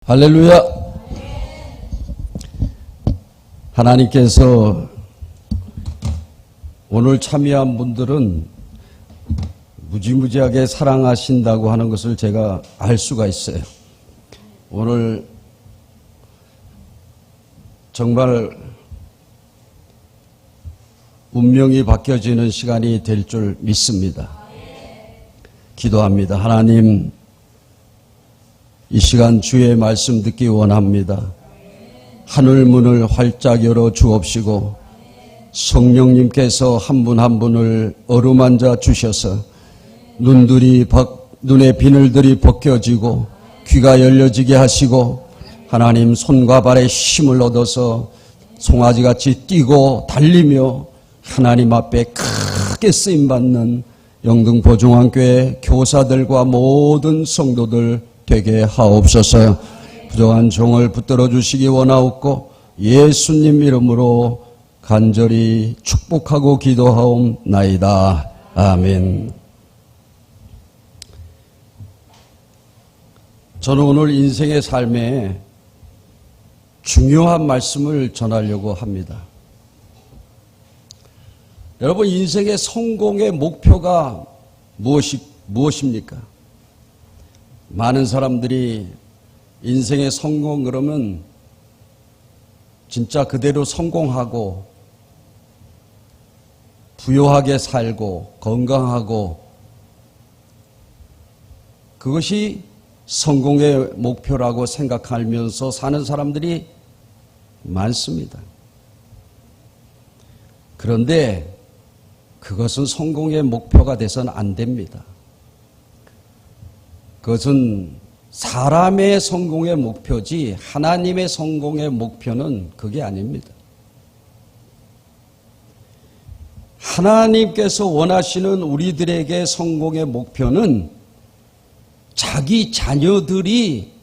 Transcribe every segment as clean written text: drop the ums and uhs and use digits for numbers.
할렐루야. 하나님께서 오늘 참여한 분들은 무지무지하게 사랑하신다고 하는 것을 제가 알 수가 있어요. 오늘 정말 운명이 바뀌어지는 시간이 될 줄 믿습니다. 기도합니다. 하나님, 이 시간 주의 말씀 듣기 원합니다. 하늘 문을 활짝 열어 주옵시고 성령님께서 한 분 한 분을 어루만져 주셔서 눈의 비늘들이 벗겨지고 귀가 열려지게 하시고 하나님 손과 발에 힘을 얻어서 송아지같이 뛰고 달리며 하나님 앞에 크게 쓰임받는 영등포중앙교회 교사들과 모든 성도들 되게 하옵소서. 부족한 종을 붙들어 주시기 원하옵고 예수님 이름으로 간절히 축복하고 기도하옵나이다. 아멘. 저는 오늘 인생의 삶에 중요한 말씀을 전하려고 합니다. 여러분, 인생의 성공의 목표가 무엇입니까? 많은 사람들이 인생의 성공 그러면 진짜 그대로 성공하고 부유하게 살고 건강하고 그것이 성공의 목표라고 생각하면서 사는 사람들이 많습니다. 그런데 그것은 성공의 목표가 돼서는 안 됩니다. 그것은 사람의 성공의 목표지 하나님의 성공의 목표는 그게 아닙니다. 하나님께서 원하시는 우리들에게 성공의 목표는 자기 자녀들이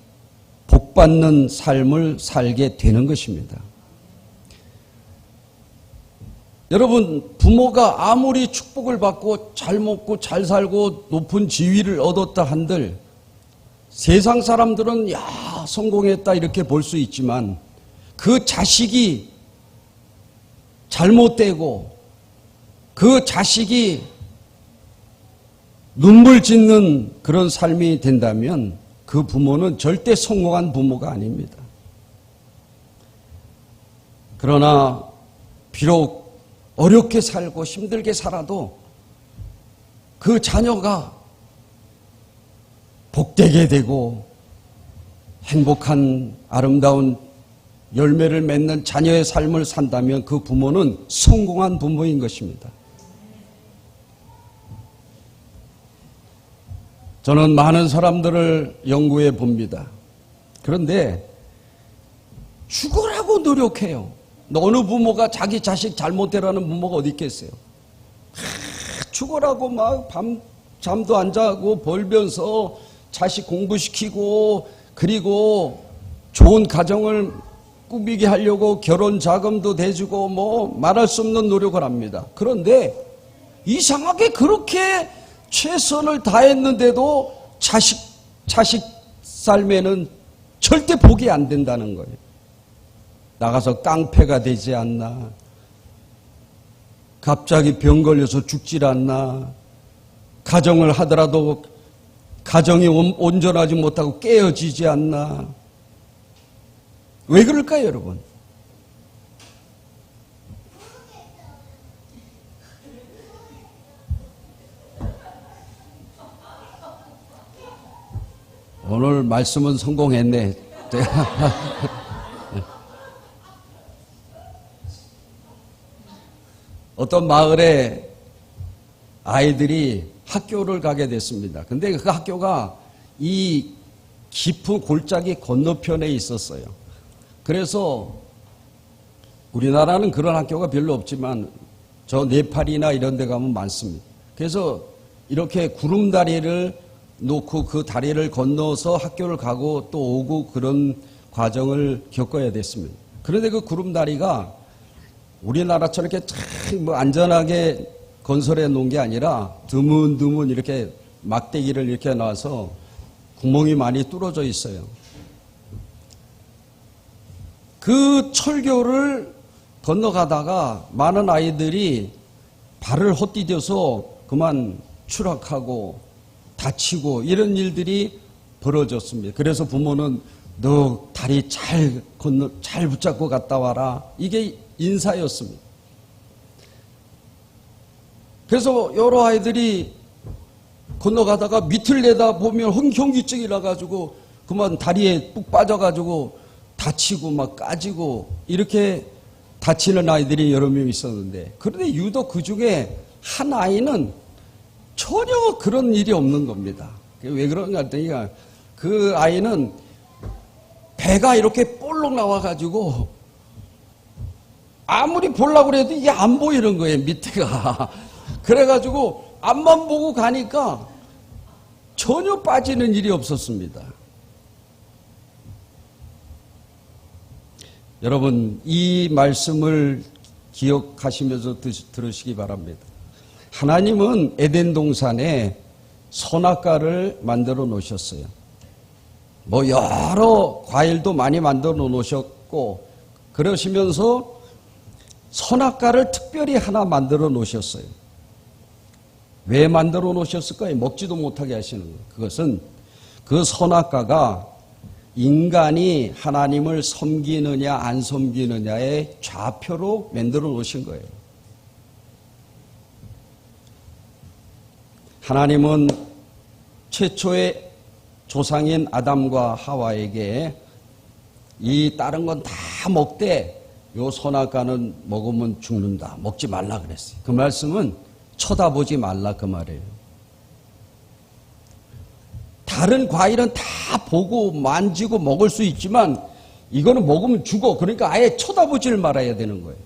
복받는 삶을 살게 되는 것입니다. 여러분, 부모가 아무리 축복을 받고 잘 먹고 잘 살고 높은 지위를 얻었다 한들 세상 사람들은 야 성공했다 이렇게 볼 수 있지만 그 자식이 잘못되고 그 자식이 눈물 짓는 그런 삶이 된다면 그 부모는 절대 성공한 부모가 아닙니다. 그러나 비록 어렵게 살고 힘들게 살아도 그 자녀가 복되게 되고 행복한 아름다운 열매를 맺는 자녀의 삶을 산다면 그 부모는 성공한 부모인 것입니다. 저는 많은 사람들을 연구해 봅니다. 그런데 죽으라고 노력해요. 어느 부모가 자기 자식 잘못되라는 부모가 어디 있겠어요? 죽으라고 막 밤 잠도 안 자고 벌면서 자식 공부시키고 그리고 좋은 가정을 꾸미게 하려고 결혼 자금도 대주고 뭐 말할 수 없는 노력을 합니다. 그런데 이상하게 그렇게 최선을 다했는데도 자식 삶에는 절대 복이 안 된다는 거예요. 나가서 깡패가 되지 않나, 갑자기 병 걸려서 죽질 않나, 가정을 하더라도 가정이 온전하지 못하고 깨어지지 않나. 왜 그럴까요, 여러분? 오늘 말씀은 성공했네. 어떤 마을에 아이들이 학교를 가게 됐습니다. 근데 그 학교가 이 깊은 골짜기 건너편에 있었어요. 그래서 우리나라는 그런 학교가 별로 없지만 저 네팔이나 이런 데 가면 많습니다. 그래서 이렇게 구름다리를 놓고 그 다리를 건너서 학교를 가고 또 오고 그런 과정을 겪어야 됐습니다. 그런데 그 구름다리가 우리나라처럼 이렇게 참 안전하게 건설해 놓은 게 아니라 드문드문 이렇게 막대기를 이렇게 놔서 구멍이 많이 뚫어져 있어요. 그 철교를 건너가다가 많은 아이들이 발을 헛디뎌서 그만 추락하고 다치고 이런 일들이 벌어졌습니다. 그래서 부모는 너 다리 잘 붙잡고 갔다 와라. 이게 인사였습니다. 그래서 여러 아이들이 건너가다가 밑을 내다보면 현기증이 나가지고 그만 다리에 뚝 빠져가지고 다치고 막 까지고 이렇게 다치는 아이들이 여러 명 있었는데, 그런데 유독 그 중에 한 아이는 전혀 그런 일이 없는 겁니다. 왜 그런가 했더니 그 아이는 배가 이렇게 볼록 나와가지고 아무리 보려고 해도 이게 안 보이는 거예요, 밑에가. 그래가지고 앞만 보고 가니까 전혀 빠지는 일이 없었습니다. 여러분, 이 말씀을 기억하시면서 들으시기 바랍니다. 하나님은 에덴 동산에 선악과를 만들어 놓으셨어요. 뭐 여러 과일도 많이 만들어 놓으셨고, 그러시면서 선악과를 특별히 하나 만들어 놓으셨어요. 왜 만들어 놓으셨을까요? 먹지도 못하게 하시는 거예요. 그것은 그 선악과가 인간이 하나님을 섬기느냐 안 섬기느냐의 좌표로 만들어 놓으신 거예요. 하나님은 최초의 조상인 아담과 하와에게 이 다른 건 다 먹되 요 선악과는 먹으면 죽는다, 먹지 말라 그랬어요. 그 말씀은 쳐다보지 말라 그 말이에요. 다른 과일은 다 보고 만지고 먹을 수 있지만 이거는 먹으면 죽어. 그러니까 아예 쳐다보질 말아야 되는 거예요.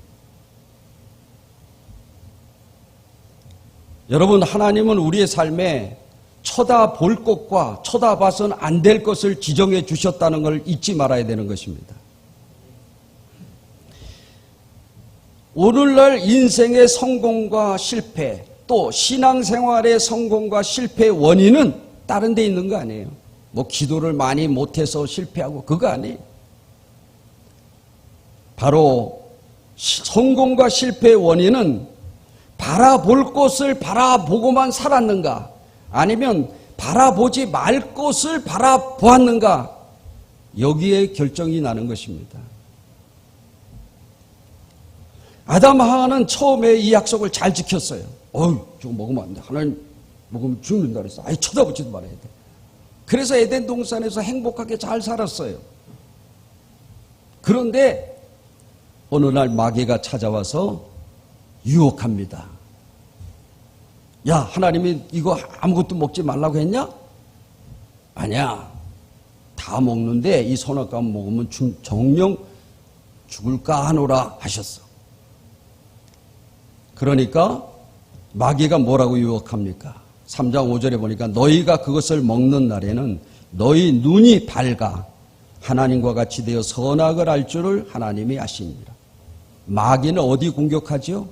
여러분, 하나님은 우리의 삶에 쳐다볼 것과 쳐다봐서는 안 될 것을 지정해 주셨다는 걸 잊지 말아야 되는 것입니다. 오늘날 인생의 성공과 실패, 또 신앙생활의 성공과 실패의 원인은 다른 데 있는 거 아니에요. 뭐 기도를 많이 못해서 실패하고 그거 아니에요. 바로 성공과 실패의 원인은 바라볼 것을 바라보고만 살았는가, 아니면 바라보지 말 것을 바라보았는가, 여기에 결정이 나는 것입니다. 아담 하와는 처음에 이 약속을 잘 지켰어요. 저거 먹으면 안 돼. 하나님 먹으면 죽는다 그랬어. 아예 쳐다보지도 말아야 돼. 그래서 에덴 동산에서 행복하게 잘 살았어요. 그런데 어느 날 마귀가 찾아와서 유혹합니다. 야, 하나님이 이거 아무것도 먹지 말라고 했냐? 아니야. 다 먹는데 이 선악과 먹으면 정령 죽을까 하노라 하셨어. 그러니까 마귀가 뭐라고 유혹합니까? 3장 5절에 보니까 너희가 그것을 먹는 날에는 너희 눈이 밝아 하나님과 같이 되어 선악을 알 줄을 하나님이 아시니라. 마귀는 어디 공격하죠?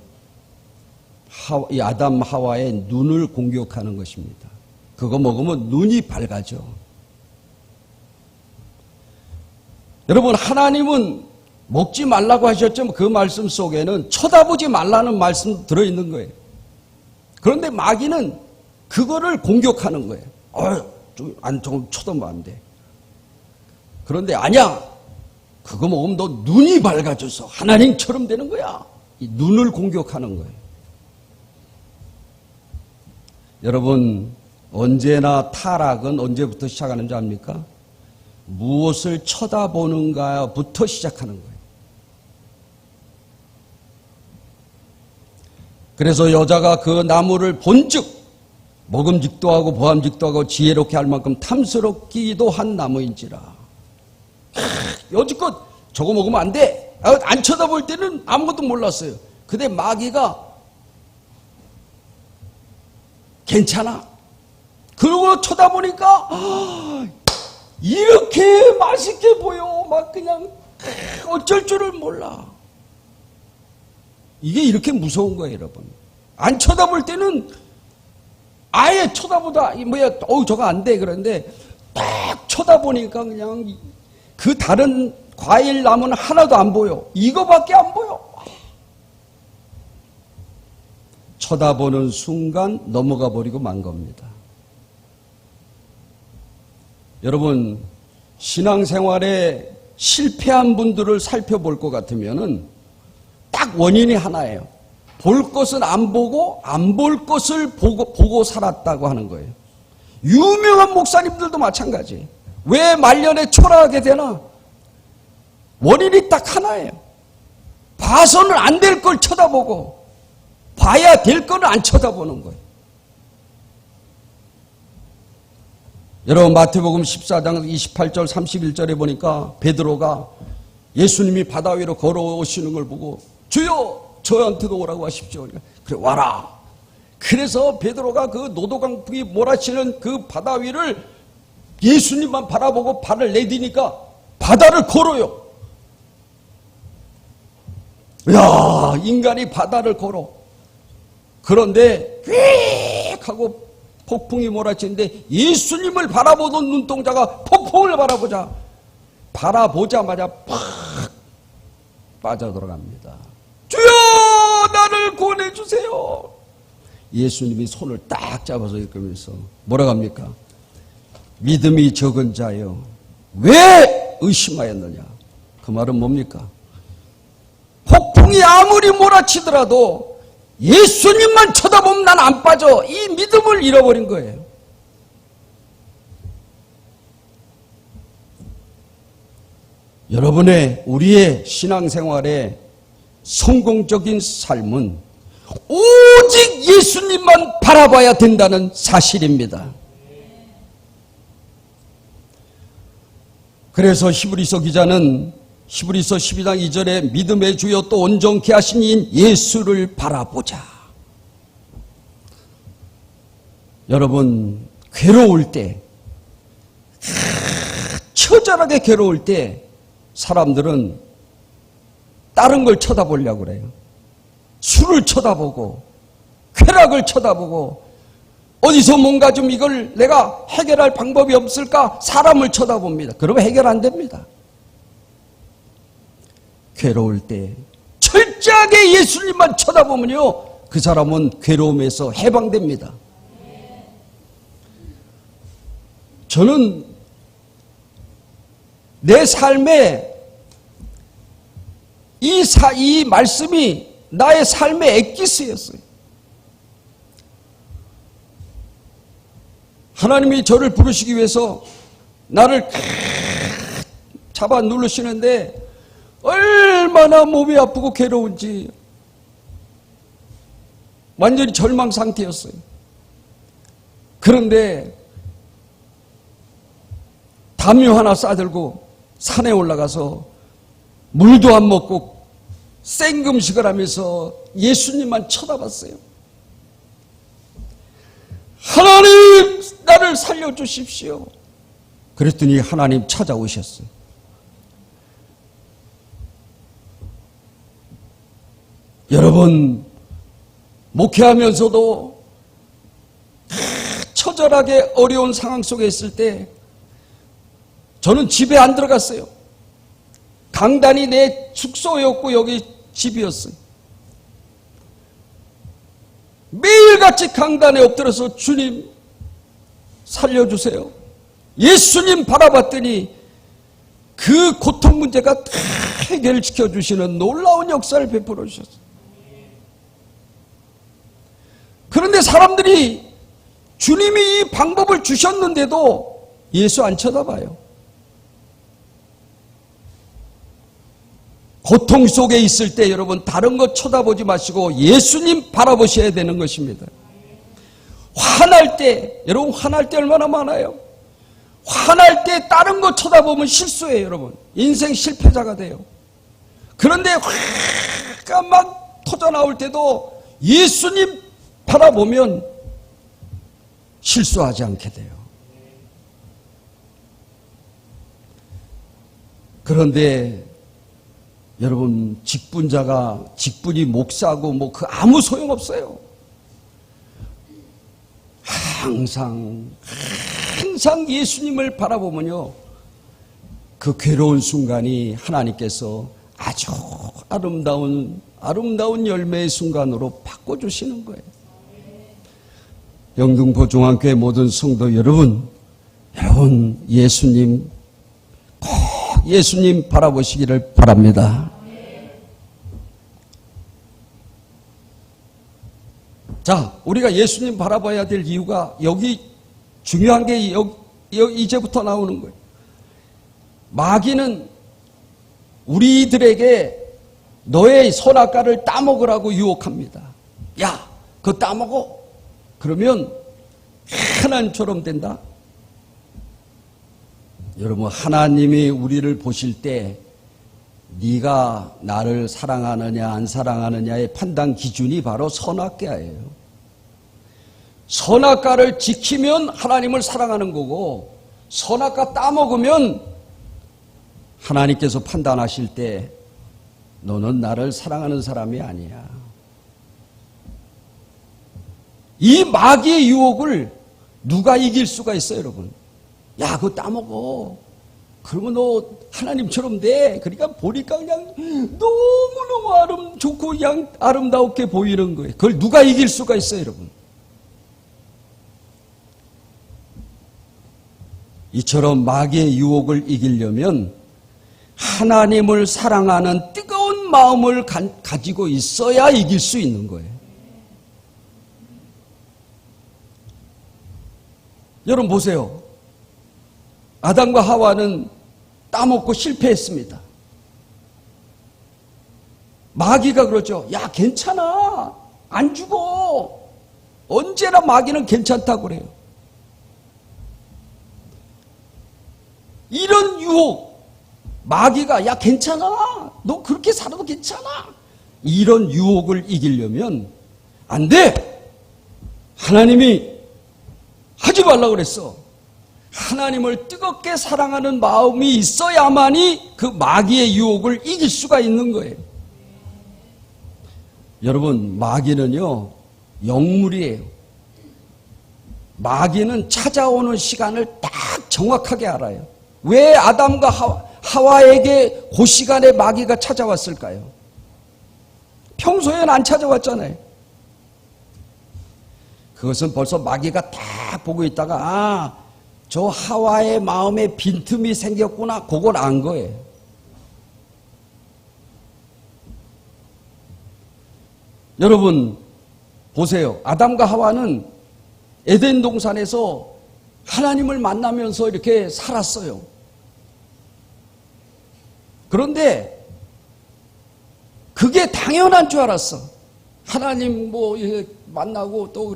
이 아담 하와의 눈을 공격하는 것입니다. 그거 먹으면 눈이 밝아져. 여러분, 하나님은 먹지 말라고 하셨지만 그 말씀 속에는 쳐다보지 말라는 말씀 들어있는 거예요. 그런데 마귀는 그거를 공격하는 거예요. 좀 쳐다보면 안 돼. 그런데 아니야. 그거 먹으면 너 눈이 밝아져서 하나님처럼 되는 거야. 이 눈을 공격하는 거예요. 여러분, 언제나 타락은 언제부터 시작하는 줄 압니까? 무엇을 쳐다보는가부터 시작하는 거예요. 그래서 여자가 그 나무를 본즉 먹음직도 하고 보암직도 하고 지혜롭게 할 만큼 탐스럽기도 한 나무인지라. 여지껏 저거 먹으면 안 돼. 안 쳐다볼 때는 아무것도 몰랐어요. 근데 마귀가 괜찮아. 그러고 쳐다보니까 이렇게 맛있게 보여. 막 그냥 어쩔 줄을 몰라. 이게 이렇게 무서운 거예요, 여러분. 안 쳐다볼 때는 아예 쳐다보다 저거 안 돼. 그런데 딱 쳐다보니까 그냥 그 다른 과일 나무는 하나도 안 보여. 이거밖에 안 보여. 쳐다보는 순간 넘어가 버리고 만 겁니다. 여러분, 신앙생활에 실패한 분들을 살펴볼 것 같으면은 딱 원인이 하나예요. 볼 것은 안 보고 안 볼 것을 보고 살았다고 하는 거예요. 유명한 목사님들도 마찬가지예요. 왜 말년에 초라하게 되나? 원인이 딱 하나예요. 봐서는 안 될 걸 쳐다보고 봐야 될 거는 안 쳐다보는 거예요. 여러분, 마태복음 14장 28절 31절에 보니까 베드로가 예수님이 바다 위로 걸어오시는 걸 보고 주여 저한테도 오라고 하십시오. 그래 와라. 그래서 베드로가 그 노도강풍이 몰아치는 그 바다 위를 예수님만 바라보고 발을 내디니까 바다를 걸어요. 야, 인간이 바다를 걸어. 그런데 휙 하고 폭풍이 몰아치는데 예수님을 바라보던 눈동자가 폭풍을 바라보자마자 팍 빠져들어갑니다. 주여 나를 구원해주세요. 예수님이 손을 딱 잡아서 이끌면서 뭐라고 합니까? 믿음이 적은 자여 왜 의심하였느냐. 그 말은 뭡니까? 폭풍이 아무리 몰아치더라도 예수님만 쳐다보면 난 안 빠져. 이 믿음을 잃어버린 거예요. 우리의 신앙생활의 성공적인 삶은 오직 예수님만 바라봐야 된다는 사실입니다. 그래서 히브리서 기자는 히브리서 12장 2절에 믿음의 주요 또 온전케 하신 이인 예수를 바라보자. 여러분, 괴로울 때, 처절하게 괴로울 때 사람들은 다른 걸 쳐다보려고 그래요. 술을 쳐다보고 쾌락을 쳐다보고 어디서 뭔가 좀 이걸 내가 해결할 방법이 없을까 사람을 쳐다봅니다. 그러면 해결 안 됩니다. 괴로울 때 철저하게 예수님만 쳐다보면요 그 사람은 괴로움에서 해방됩니다. 저는 내 삶에 이 말씀이 나의 삶의 엑기스였어요. 하나님이 저를 부르시기 위해서 나를 잡아 누르시는데 얼마나 몸이 아프고 괴로운지 완전히 절망 상태였어요. 그런데 담요 하나 싸들고 산에 올라가서 물도 안 먹고 생금식을 하면서 예수님만 쳐다봤어요. 하나님 나를 살려주십시오. 그랬더니 하나님 찾아오셨어요. 여러분, 목회하면서도 처절하게 어려운 상황 속에 있을 때 저는 집에 안 들어갔어요. 강단이 내 숙소였고 여기 집이었어요. 매일같이 강단에 엎드려서 주님 살려주세요. 예수님 바라봤더니 그 고통 문제가 다 해결시켜 주시는 놀라운 역사를 베풀어 주셨어요. 그런데 사람들이 주님이 이 방법을 주셨는데도 예수 안 쳐다봐요. 고통 속에 있을 때 여러분 다른 것 쳐다보지 마시고 예수님 바라보셔야 되는 것입니다. 화날 때, 여러분 화날 때 얼마나 많아요? 화날 때 다른 것 쳐다보면 실수해요, 여러분. 인생 실패자가 돼요. 그런데 화가 막 터져 나올 때도 예수님 바라보면 실수하지 않게 돼요. 그런데 여러분, 직분이 목사고 뭐 그 아무 소용없어요. 항상 예수님을 바라보면요 그 괴로운 순간이 하나님께서 아주 아름다운 열매의 순간으로 바꿔주시는 거예요. 영등포 중앙교회 모든 성도 여러분 예수님 꼭 예수님 바라보시기를 바랍니다. 자, 우리가 예수님 바라봐야 될 이유가 여기 중요한 게 이제부터 나오는 거예요. 마귀는 우리들에게 너의 선악과를 따먹으라고 유혹합니다. 야, 그거 따먹어. 그러면 하나님처럼 된다. 여러분, 하나님이 우리를 보실 때 네가 나를 사랑하느냐 안 사랑하느냐의 판단 기준이 바로 선악과예요. 선악과를 지키면 하나님을 사랑하는 거고, 선악과 따먹으면 하나님께서 판단하실 때 너는 나를 사랑하는 사람이 아니야. 이 마귀의 유혹을 누가 이길 수가 있어요, 여러분? 야, 그거 따먹어. 그러면 너 하나님처럼 돼. 그러니까 보니까 그냥 너무너무 좋고 그냥 아름답게 보이는 거예요. 그걸 누가 이길 수가 있어요, 여러분? 이처럼 마귀의 유혹을 이기려면 하나님을 사랑하는 뜨거운 마음을 가지고 있어야 이길 수 있는 거예요. 여러분 보세요. 아담과 하와는 따먹고 실패했습니다. 마귀가 그러죠. 야, 괜찮아. 안 죽어. 언제나 마귀는 괜찮다고 그래요. 이런 유혹, 마귀가 야, 괜찮아. 너 그렇게 살아도 괜찮아. 이런 유혹을 이기려면 안 돼. 하나님이 하지 말라고 그랬어. 하나님을 뜨겁게 사랑하는 마음이 있어야만이 그 마귀의 유혹을 이길 수가 있는 거예요. 여러분, 마귀는요, 영물이에요. 마귀는 찾아오는 시간을 딱 정확하게 알아요. 왜 아담과 하와에게 그 시간에 마귀가 찾아왔을까요? 평소에는 안 찾아왔잖아요. 그것은 벌써 마귀가 딱 보고 있다가 저 하와의 마음에 빈틈이 생겼구나, 그걸 안 거예요. 여러분 보세요. 아담과 하와는 에덴 동산에서 하나님을 만나면서 이렇게 살았어요. 그런데 그게 당연한 줄 알았어. 하나님 이렇게 만나고 또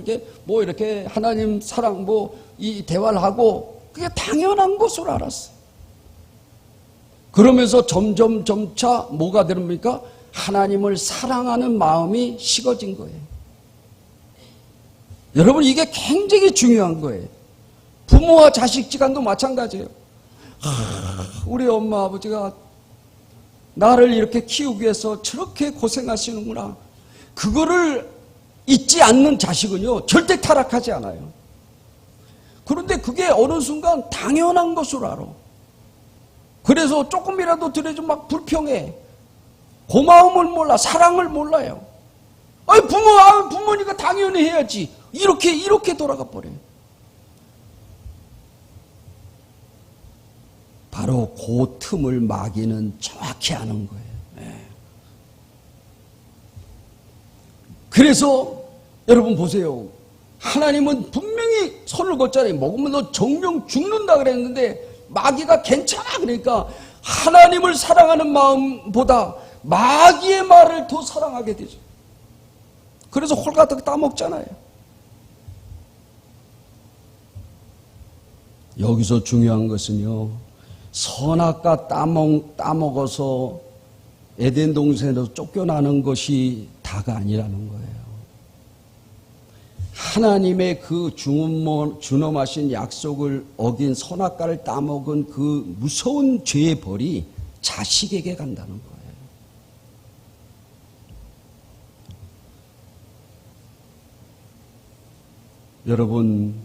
이렇게 하나님 사랑 이 대화를 하고 그게 당연한 것으로 알았어. 그러면서 점차 뭐가 됩니까? 하나님을 사랑하는 마음이 식어진 거예요. 여러분, 이게 굉장히 중요한 거예요. 부모와 자식 지간도 마찬가지예요. 우리 엄마 아버지가 나를 이렇게 키우기 위해서 저렇게 고생하시는구나. 그거를 잊지 않는 자식은요, 절대 타락하지 않아요. 그런데 그게 어느 순간 당연한 것으로 알아. 그래서 조금이라도 들여주면 막 불평해. 고마움을 몰라, 사랑을 몰라요. 부모니까 당연히 해야지. 이렇게 돌아가 버려요. 바로 그 틈을 마귀는 정확히 아는 거예요. 그래서 여러분 보세요. 하나님은 분명히 손을 걷잖아요. 먹으면 너 정령 죽는다 그랬는데 마귀가 괜찮아 그러니까 하나님을 사랑하는 마음보다 마귀의 말을 더 사랑하게 되죠. 그래서 홀가닥 따먹잖아요. 여기서 중요한 것은요, 선악과 따먹어서 에덴 동산에서 쫓겨나는 것이 다가 아니라는 거예요. 하나님의 그 준엄하신 약속을 어긴 선악과를 따먹은 그 무서운 죄의 벌이 자식에게 간다는 거예요. 여러분,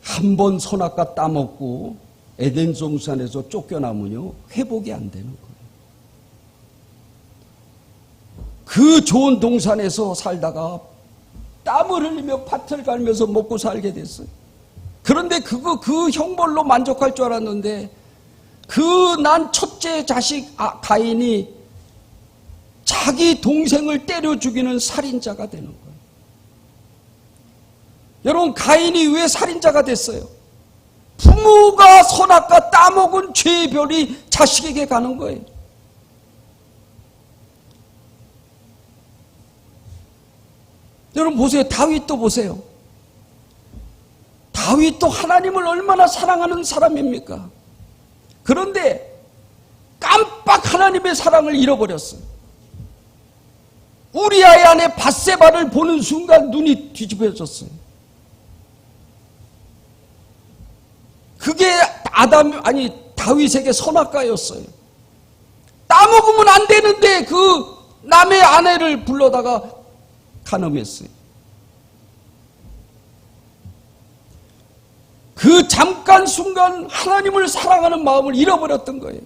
한 번 선악과 따먹고 에덴 동산에서 쫓겨나면요 회복이 안 되는 거예요. 그 좋은 동산에서 살다가 땀을 흘리며 밭을 갈면서 먹고 살게 됐어요. 그런데 그 형벌로 만족할 줄 알았는데 난 첫째 자식 가인이 자기 동생을 때려 죽이는 살인자가 되는 거예요. 여러분, 가인이 왜 살인자가 됐어요? 부모가 선악과 따먹은 죄의 별이 자식에게 가는 거예요. 여러분 보세요. 다윗도 보세요. 다윗도 하나님을 얼마나 사랑하는 사람입니까? 그런데 깜빡 하나님의 사랑을 잃어버렸어요. 우리아의 아내 밧세바를 보는 순간 눈이 뒤집어졌어요. 그게 다윗에게 선악과였어요. 따먹으면 안 되는데 그 남의 아내를 불러다가 간음했어요. 그 잠깐 순간 하나님을 사랑하는 마음을 잃어버렸던 거예요.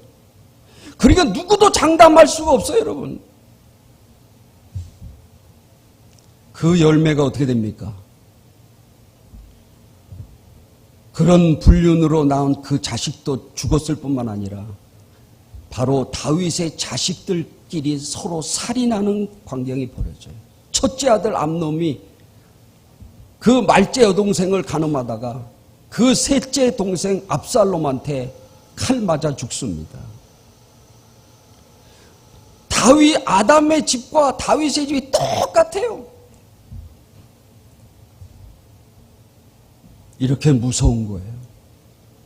그러니까 누구도 장담할 수가 없어요, 여러분. 그 열매가 어떻게 됩니까? 그런 불륜으로 낳은 그 자식도 죽었을 뿐만 아니라 바로 다윗의 자식들끼리 서로 살인하는 광경이 벌어져요. 첫째 아들 암놈이 그 말째 여동생을 간음하다가 그 셋째 동생 압살롬한테 칼 맞아 죽습니다. 아담의 집과 다윗의 집이 똑같아요. 이렇게 무서운 거예요.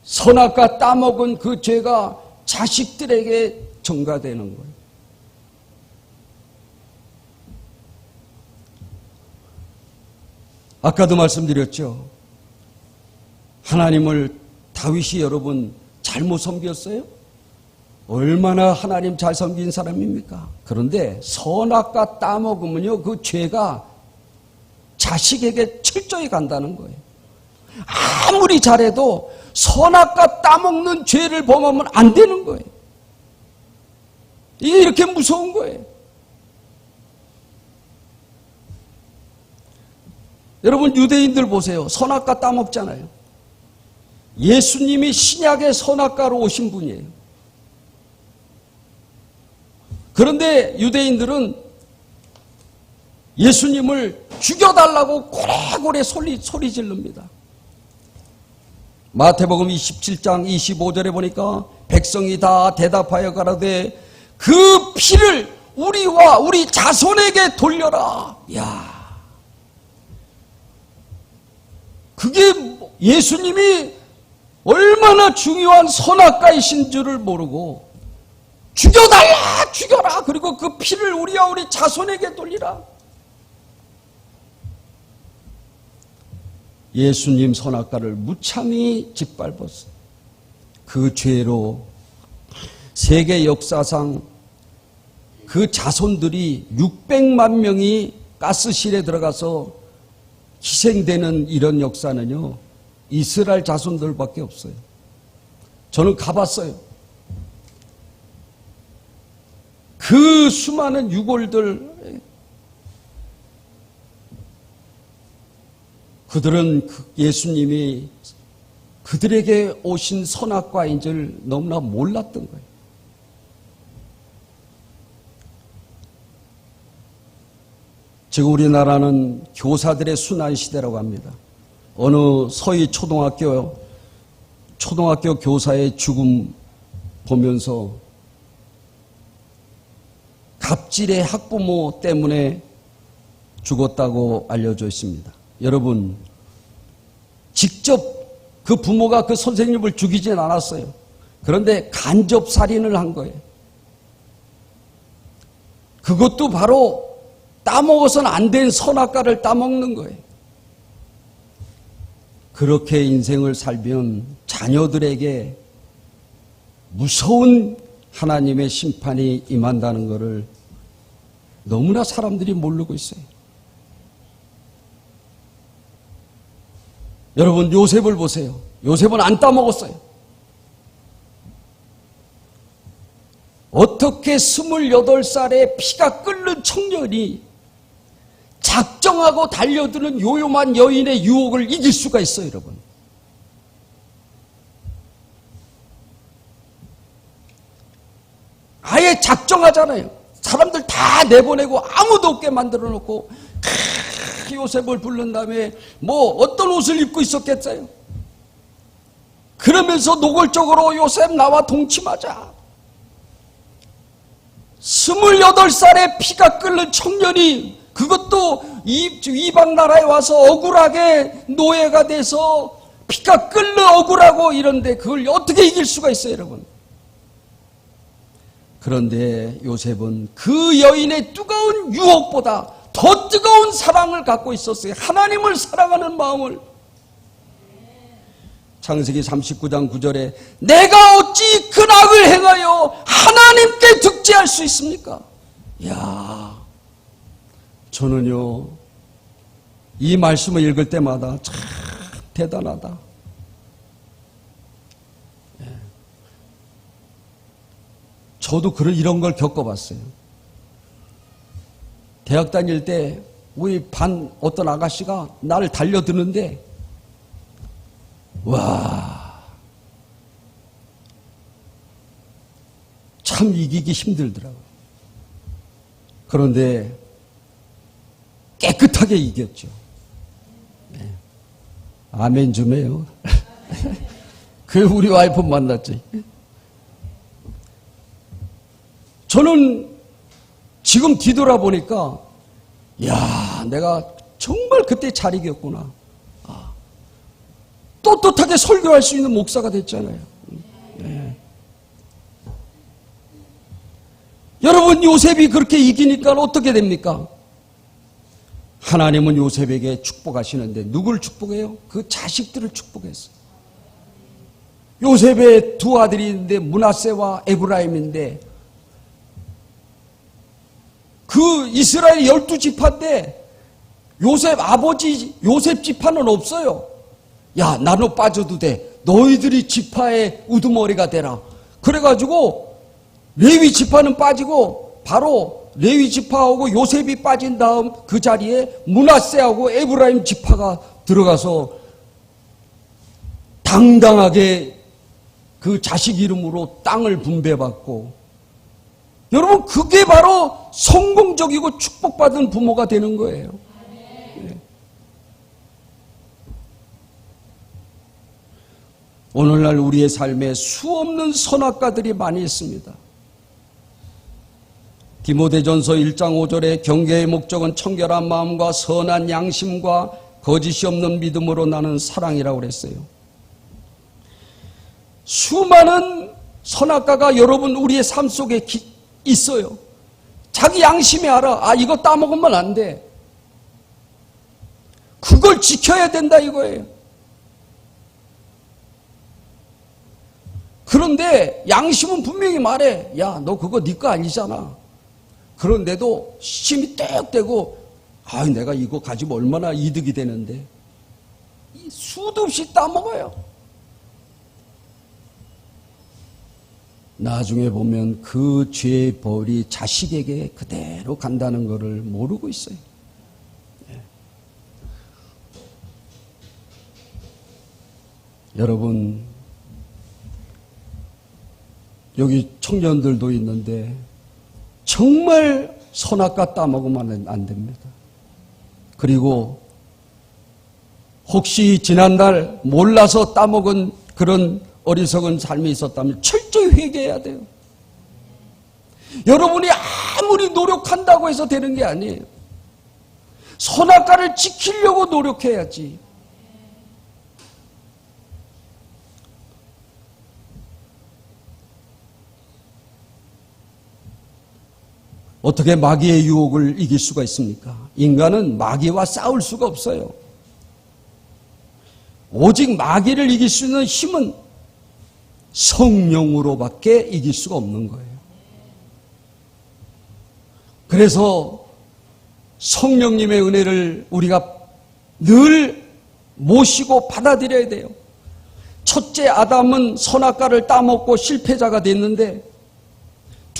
선악과 따먹은 그 죄가 자식들에게 전가되는 거예요. 아까도 말씀드렸죠. 하나님을 다윗이 여러분 잘못 섬겼어요? 얼마나 하나님 잘 섬긴 사람입니까? 그런데 선악과 따먹으면요 그 죄가 자식에게 철저히 간다는 거예요. 아무리 잘해도 선악과 따먹는 죄를 범하면 안 되는 거예요. 이게 이렇게 무서운 거예요. 여러분 유대인들 보세요. 선악과 따먹잖아요. 예수님이 신약의 선악과로 오신 분이에요. 그런데 유대인들은 예수님을 죽여달라고 고래고래 소리 지릅니다. 마태복음 27장 25절에 보니까 백성이 다 대답하여 가라되 그 피를 우리와 우리 자손에게 돌려라. 야, 그게 예수님이 얼마나 중요한 선악과이신 줄을 모르고 죽여달라, 죽여라. 그리고 그 피를 우리와 우리 자손에게 돌리라. 예수님 선악과를 무참히 짓밟았어요. 그 죄로 세계 역사상 그 자손들이 600만 명이 가스실에 들어가서 희생되는 이런 역사는요 이스라엘 자손들밖에 없어요. 저는 가봤어요. 그 수많은 유골들, 그들은 예수님이 그들에게 오신 선악과인 줄 너무나 몰랐던 거예요. 지금 우리나라는 교사들의 순환 시대라고 합니다. 어느 서희 초등학교 교사의 죽음 보면서 갑질의 학부모 때문에 죽었다고 알려져 있습니다. 여러분, 직접 그 부모가 그 선생님을 죽이진 않았어요. 그런데 간접 살인을 한 거예요. 그것도 바로 따먹어서는 안 된 선악과를 따먹는 거예요. 그렇게 인생을 살면 자녀들에게 무서운 하나님의 심판이 임한다는 것을 너무나 사람들이 모르고 있어요. 여러분 요셉을 보세요. 요셉은 안 따먹었어요. 어떻게 28살의 피가 끓는 청년이 작정하고 달려드는 요요만 여인의 유혹을 이길 수가 있어요, 여러분? 아예 작정하잖아요. 사람들 다 내보내고 아무도 없게 만들어 놓고 요셉을 부른 다음에 뭐 어떤 옷을 입고 있었겠어요? 그러면서 노골적으로 요셉 나와 동침하자. 28살의 피가 끓는 청년이 그것도 이방 나라에 와서 억울하게 노예가 돼서 피가 끓는 억울하고 이런데 그걸 어떻게 이길 수가 있어요, 여러분? 그런데 요셉은 그 여인의 뜨거운 유혹보다 더 뜨거운 사랑을 갖고 있었어요. 하나님을 사랑하는 마음을. 창세기 39장 9절에 내가 어찌 그 악을 행하여 하나님께 득죄할 수 있습니까? 이야, 저는요 이 말씀을 읽을 때마다 참 대단하다. 저도 이런 걸 겪어봤어요. 대학 다닐 때 우리 반 어떤 아가씨가 나를 달려드는데 와, 참 이기기 힘들더라고요. 그런데 깨끗하게 이겼죠. 네. 아멘 좀 해요. 그 우리 와이프 만났지. 저는 지금 뒤돌아보니까 야, 내가 정말 그때 잘 이겼구나. 떳떳하게 설교할 수 있는 목사가 됐잖아요. 네. 여러분, 요셉이 그렇게 이기니까 어떻게 됩니까? 하나님은 요셉에게 축복하시는데 누굴 축복해요? 그 자식들을 축복했어요. 요셉의 두 아들이 있는데 므낫세와 에브라임인데 그 이스라엘 12지파인데 요셉 아버지 요셉 지파는 없어요. 야, 나는 빠져도 돼. 너희들이 지파의 우두머리가 되라. 그래가지고 레위 지파는 빠지고 바로 레위 지파하고 요셉이 빠진 다음 그 자리에 므낫세하고 에브라임 지파가 들어가서 당당하게 그 자식 이름으로 땅을 분배받고, 여러분 그게 바로 성공적이고 축복받은 부모가 되는 거예요. 네. 오늘날 우리의 삶에 수없는 선악가들이 많이 있습니다. 디모데전서 1장 5절에 경계의 목적은 청결한 마음과 선한 양심과 거짓이 없는 믿음으로 나는 사랑이라고 그랬어요. 수많은 선악가가 여러분 우리의 삶 속에 있어요. 자기 양심이 알아. 아, 이거 따먹으면 안 돼. 그걸 지켜야 된다 이거예요. 그런데 양심은 분명히 말해. 야, 너 그거 네 거 아니잖아. 그런데도 심이 떼ꯛ 대고, 아, 내가 이거 가지고 얼마나 이득이 되는데. 수도 없이 따먹어요. 나중에 보면 그 죄의 벌이 자식에게 그대로 간다는 것을 모르고 있어요. 네. 여러분, 여기 청년들도 있는데 정말 선악과 따먹으면 안 됩니다. 그리고 혹시 지난날 몰라서 따먹은 그런 어리석은 삶이 있었다면 철저히 회개해야 돼요. 여러분이 아무리 노력한다고 해서 되는 게 아니에요. 선악과를 지키려고 노력해야지. 어떻게 마귀의 유혹을 이길 수가 있습니까? 인간은 마귀와 싸울 수가 없어요. 오직 마귀를 이길 수 있는 힘은 성령으로밖에 이길 수가 없는 거예요. 그래서 성령님의 은혜를 우리가 늘 모시고 받아들여야 돼요. 첫째 아담은 선악과를 따먹고 실패자가 됐는데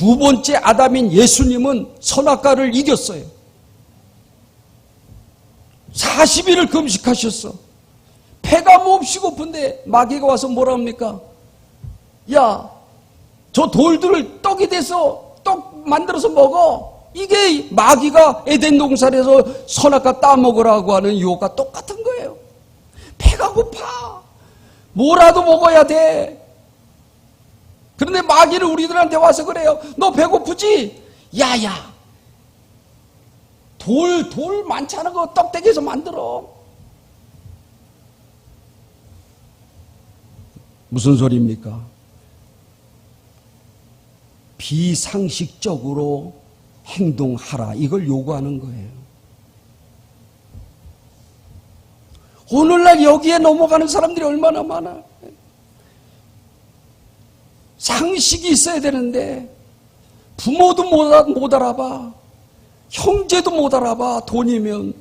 두 번째 아담인 예수님은 선악과를 이겼어요. 40일을 금식하셨어. 배가 몹시 고픈데 마귀가 와서 뭐라 합니까? 야, 저 돌들을 떡이 돼서 떡 만들어서 먹어. 이게 마귀가 에덴 동산에서 선악과 따먹으라고 하는 유혹과 똑같은 거예요. 배가 고파. 뭐라도 먹어야 돼. 그런데 마귀는 우리들한테 와서 그래요. 너 배고프지? 야야, 돌 많잖아. 그 떡대기에서 만들어. 무슨 소리입니까? 비상식적으로 행동하라, 이걸 요구하는 거예요. 오늘날 여기에 넘어가는 사람들이 얼마나 많아. 상식이 있어야 되는데 부모도 못 알아봐. 형제도 못 알아봐. 돈이면.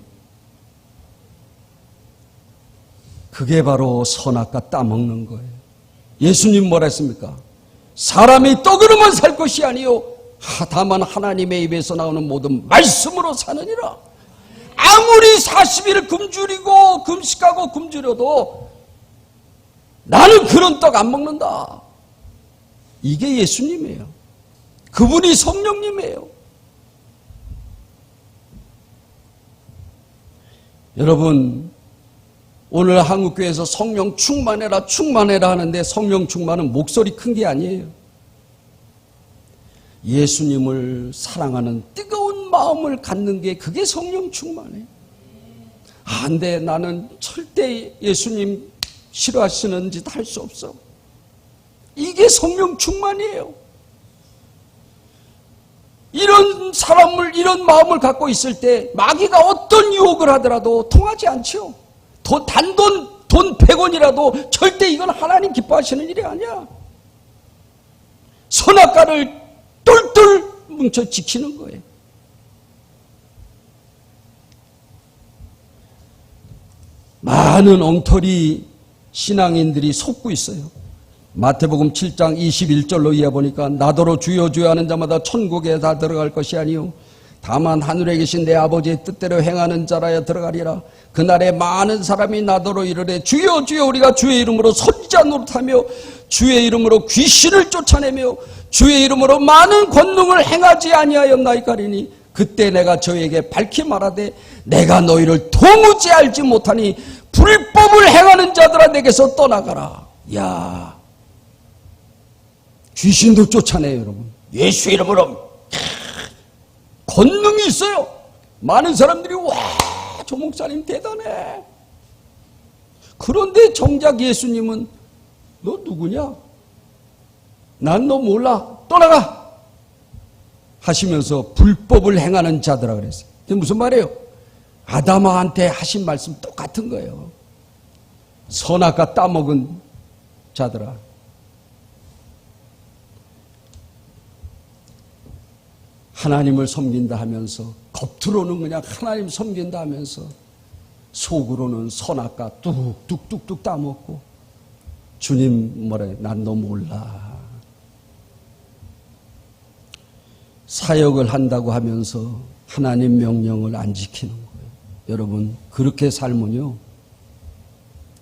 그게 바로 선악과 따먹는 거예요. 예수님 뭐라 했습니까? 사람이 떡으로만 살 것이 아니요 다만 하나님의 입에서 나오는 모든 말씀으로 사느니라. 아무리 40일을 굶주리고 금식하고 굶주려도 나는 그런 떡 안 먹는다. 이게 예수님이에요. 그분이 성령님이에요. 여러분, 오늘 한국교회에서 성령 충만해라 충만해라 하는데 성령 충만은 목소리 큰 게 아니에요. 예수님을 사랑하는 뜨거운 마음을 갖는 게 그게 성령 충만이에요. 근데 나는 절대 예수님 싫어하시는 짓 할 수 없어. 이게 성령 충만이에요. 이런 사람을, 이런 마음을 갖고 있을 때 마귀가 어떤 유혹을 하더라도 통하지 않죠. 단돈 100원이라도 절대 이건 하나님 기뻐하시는 일이 아니야. 선악과를 똘똘 뭉쳐 지키는 거예요. 많은 엉터리 신앙인들이 속고 있어요. 마태복음 7장 21절로 이어보니까 나더러 주여 주여 하는 자마다 천국에 다 들어갈 것이 아니요 다만 하늘에 계신 내 아버지의 뜻대로 행하는 자라야 들어가리라. 그날에 많은 사람이 나더러 이르되 주여 주여 우리가 주의 이름으로 선지자 노릇하며 주의 이름으로 귀신을 쫓아내며 주의 이름으로 많은 권능을 행하지 아니하였나이까리니 그때 내가 저에게 밝히 말하되 내가 너희를 도무지 알지 못하니 불법을 행하는 자들아 내게서 떠나가라. 야, 귀신도 쫓아내요, 여러분. 예수 이름으로 권능이 있어요. 많은 사람들이 와, 저 목사님 대단해. 그런데 정작 예수님은 너 누구냐? 난 너 몰라. 떠나가. 하시면서 불법을 행하는 자들아 그랬어요. 그게 무슨 말이에요? 아담아한테 하신 말씀 똑같은 거예요. 선악과 따먹은 자들아. 하나님을 섬긴다 하면서 겉으로는 그냥 하나님 섬긴다 하면서 속으로는 선악과 뚝뚝뚝뚝 따먹고 주님 뭐래? 난 너 몰라. 사역을 한다고 하면서 하나님 명령을 안 지키는 거예요. 여러분, 그렇게 살면요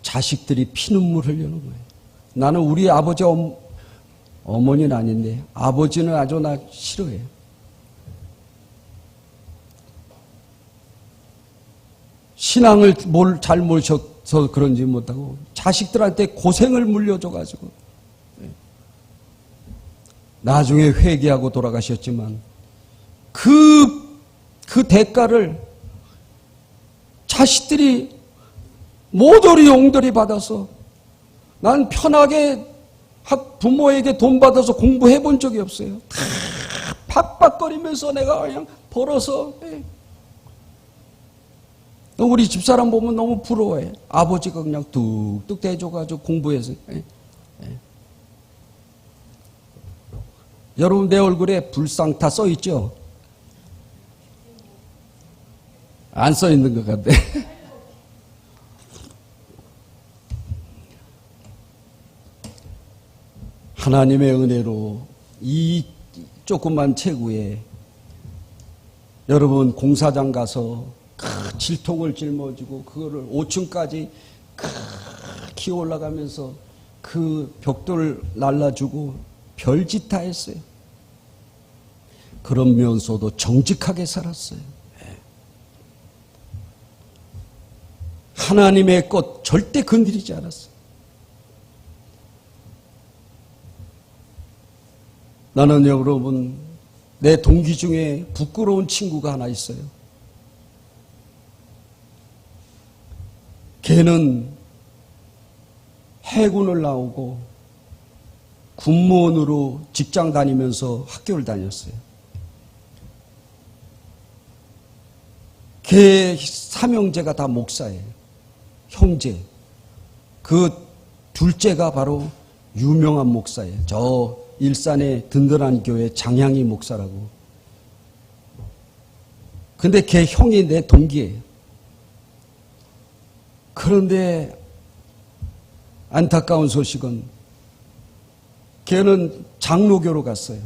자식들이 피눈물 흘리는 거예요. 나는 우리 아버지 어머니는 아닌데 아버지는 아주 나 싫어해요. 신앙을 잘 모셔서 그런지 못하고 자식들한테 고생을 물려줘가지고 나중에 회개하고 돌아가셨지만 그 대가를 자식들이 모조리 옹돌이 받아서 난 편하게 부모에게 돈 받아서 공부해 본 적이 없어요. 다 팍팍거리면서 내가 그냥 벌어서 우리 집사람 보면 너무 부러워해. 아버지가 그냥 뚝뚝 대줘가지고 공부해서. 여러분 내 얼굴에 불상타 써있죠? 안 써있는 것 같아. 하나님의 은혜로 이 조그만 체구에 여러분 공사장 가서 질통을 짊어지고 그거를 5층까지 기어 올라가면서 그 벽돌 날라주고 별짓 다 했어요. 그러면서도 정직하게 살았어요. 하나님의 것 절대 건드리지 않았어요. 나는 여러분 내 동기 중에 부끄러운 친구가 하나 있어요. 걔는 해군을 나오고 군무원으로 직장 다니면서 학교를 다녔어요. 걔 삼형제가 다 목사예요. 형제. 그 둘째가 바로 유명한 목사예요. 저 일산의 든든한 교회 장향희 목사라고. 근데 걔 형이 내 동기예요. 그런데 안타까운 소식은 걔는 장로교로 갔어요.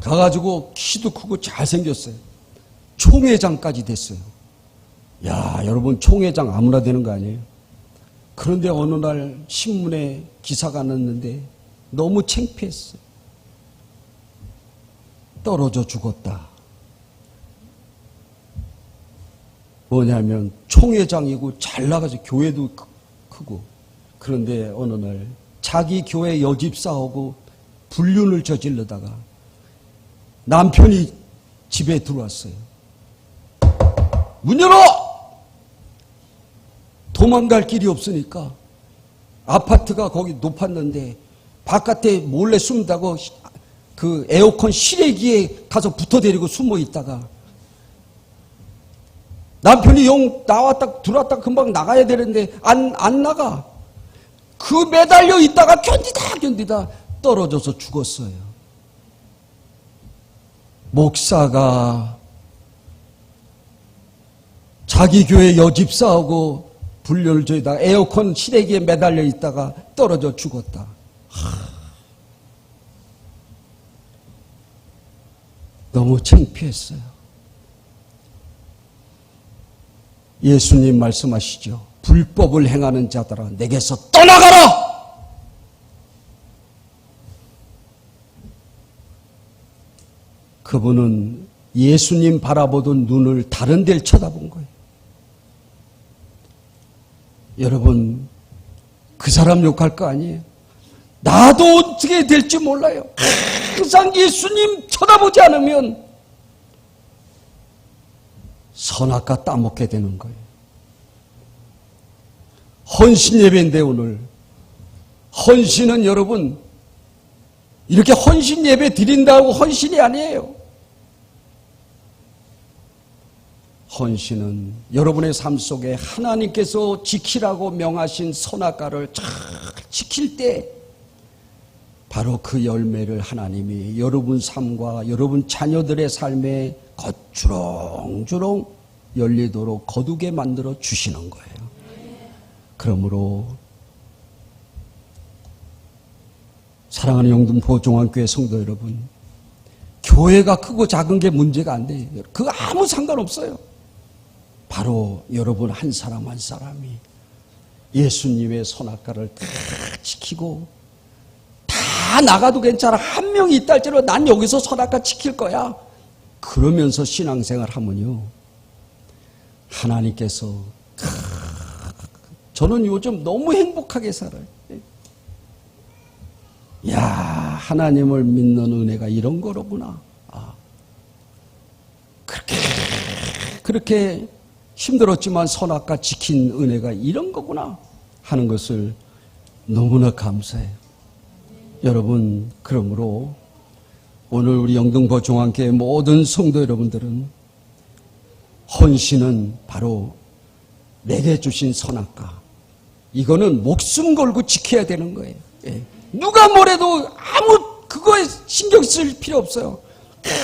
가가지고 키도 크고 잘생겼어요. 총회장까지 됐어요. 야, 여러분 총회장 아무나 되는 거 아니에요? 그런데 어느 날 신문에 기사가 났는데 너무 창피했어요. 떨어져 죽었다. 뭐냐면 총회장이고 잘 나가서 교회도 크고, 그런데 어느 날 자기 교회 여집사하고 불륜을 저지르다가 남편이 집에 들어왔어요. 문 열어! 도망갈 길이 없으니까 아파트가 거기 높았는데 바깥에 몰래 숨다고 그 에어컨 실외기에 가서 붙어 데리고 숨어 있다가 남편이 영 나왔다 들어왔다 금방 나가야 되는데 안 나가. 그 매달려 있다가 견디다 떨어져서 죽었어요. 목사가 자기 교회 여집사하고 불륜을 저기다가 에어컨 실외기에 매달려 있다가 떨어져 죽었다. 너무 창피했어요. 예수님 말씀하시죠. 불법을 행하는 자들아 내게서 떠나가라. 그분은 예수님 바라보던 눈을 다른 데를 쳐다본 거예요. 여러분, 그 사람 욕할 거 아니에요? 나도 어떻게 될지 몰라요. 항상 예수님 쳐다보지 않으면 선악과 따먹게 되는 거예요. 헌신 예배인데 오늘 헌신은 여러분 이렇게 헌신 예배 드린다고 헌신이 아니에요. 헌신은 여러분의 삶 속에 하나님께서 지키라고 명하신 선악과를 잘 지킬 때 바로 그 열매를 하나님이 여러분 삶과 여러분 자녀들의 삶에 겉주렁주렁 열리도록 거두게 만들어 주시는 거예요. 그러므로 사랑하는 영등포종합교회 성도 여러분, 교회가 크고 작은 게 문제가 안 돼요. 그거 아무 상관없어요. 바로 여러분 한 사람 한 사람이 예수님의 선악과를 다 지키고 다 나가도 괜찮아. 한 명이 있다 할지라도 난 여기서 선악과 지킬 거야. 그러면서 신앙생활 하면요. 하나님께서 저는 요즘 너무 행복하게 살아요. 야, 하나님을 믿는 은혜가 이런 거로구나. 그렇게 힘들었지만 선악과 지킨 은혜가 이런 거구나 하는 것을 너무나 감사해요. 여러분, 그러므로 오늘 우리 영등포 종합교회 모든 성도 여러분들은 헌신은 바로 내게 주신 선악과, 이거는 목숨 걸고 지켜야 되는 거예요. 예. 누가 뭐래도 아무 그거에 신경 쓸 필요 없어요.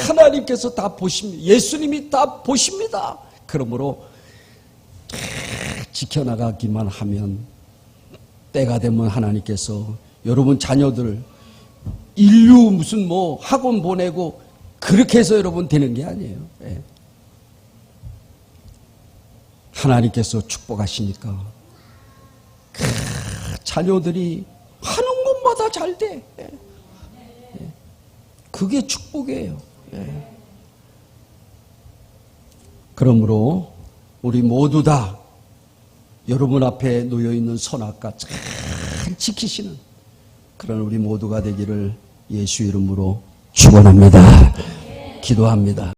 하나님께서 다 보십니다. 예수님이 다 보십니다. 그러므로 지켜나가기만 하면 때가 되면 하나님께서 여러분 자녀들 인류 무슨 뭐 학원 보내고 그렇게 해서 여러분 되는 게 아니에요. 예. 하나님께서 축복하시니까 자녀들이 하는 것마다 잘 돼. 예. 그게 축복이에요. 예. 그러므로 우리 모두 다 여러분 앞에 놓여있는 선악과 잘 지키시는 그런 우리 모두가 되기를 예수 이름으로 축원합니다. 기도합니다.